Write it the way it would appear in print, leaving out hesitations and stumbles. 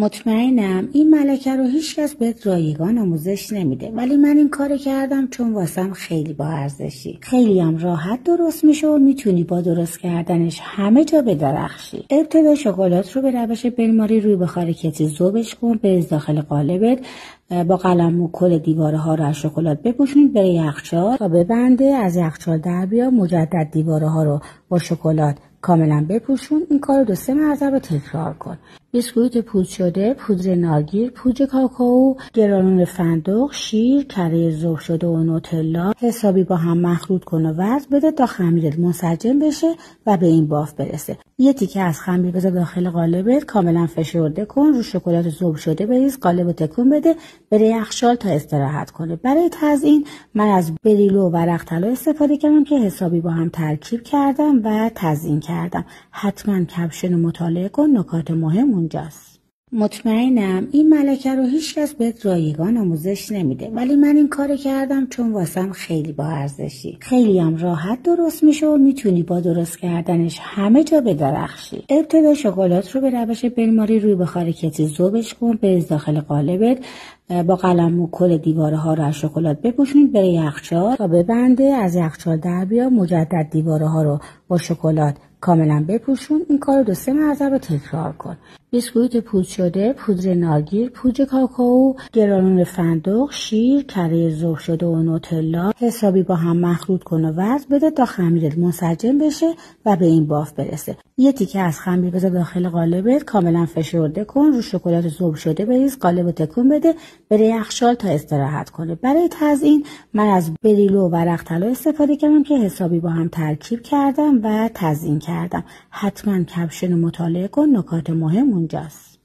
مطمئنم این ملکه رو هیچکس بهت رایگان آموزش نمیده، ولی من این کار کردم چون واسم خیلی با ارزشی. خیلی هم راحت درست میشه و میتونی با درست کردنش همه جا بدرخشی. ابتدا شکلات رو به روش بنماری روی بخار کتری ذوبش کن، بریز داخل قالبت. با قلم کل دیواره ها رو از شکلات بپوشون، بره یخچال تا ببنده. از یخچال در بیا، مجدد دیواره ها رو با شکلات کاملا بپوشون. این کار رو 2-3 مرتبه تکرار کن. بیسکویت پودر شده، پودر نارگیل، پودر کاکائو، گرانول فندق، شیر، کره ذوب شده و نوتلا حسابی با هم مخلوط کن و وزن بده تا خمیرت منسجم بشه و به این باف برسه. یه تیکه از خمیر بذار داخل قالبت، کاملا فشرده کن، رو شکلات ذوب شده بریز، قالب تکون بده، بره یخچال تا استراحت کنه. برای تزیین من از بریلو و ورق طلا استفاده کردم که حسابی با هم ترکیب کردم و تزیین کردم. حتما کپشن رو مطالعه کن، نکات مهم اونجاست. مطمئنم این ملکه رو هیچکس بهت رایگان آموزش نمیده، ولی من این کار کردم چون واسم خیلی با ارزشی. خیلی هم راحت درست میشه و میتونی با درست کردنش همه جا بدرخشی. ابتدا شکلات رو به روش بنماری روی بخار کتری ذوبش کن، بریز داخل قالبت. با قلم کل دیواره ها رو از شکلات بپوشون، بره یخچال تا ببنده. از یخچال در بیا، مجدد دیواره ها رو با شکلات کاملا بپوشون. این کار رو 2-3 مرتبه تکرار کن. بیسکویت پودر شده، پودر نارگیل، پودر کاکائو، گرانول فندق، شیر، کره ذوب شده و نوتلا حسابی با هم مخلوط کن و وزن بده تا خمیرت منسجم بشه و به این باف برسه. یه تیکه از خمیر بذار داخل قالبت، کاملا فشرده کن، رو شکلات ذوب شده بریز، قالب تکون بده، بره یخچال تا استراحت کنه. برای تزیین من از بریلو و ورق طلا استفاده کردم که حسابی با هم ترکیب کردم و تزیین کردم. حتما کپشن رو مطالعه کن، نکات مهم اونجاست.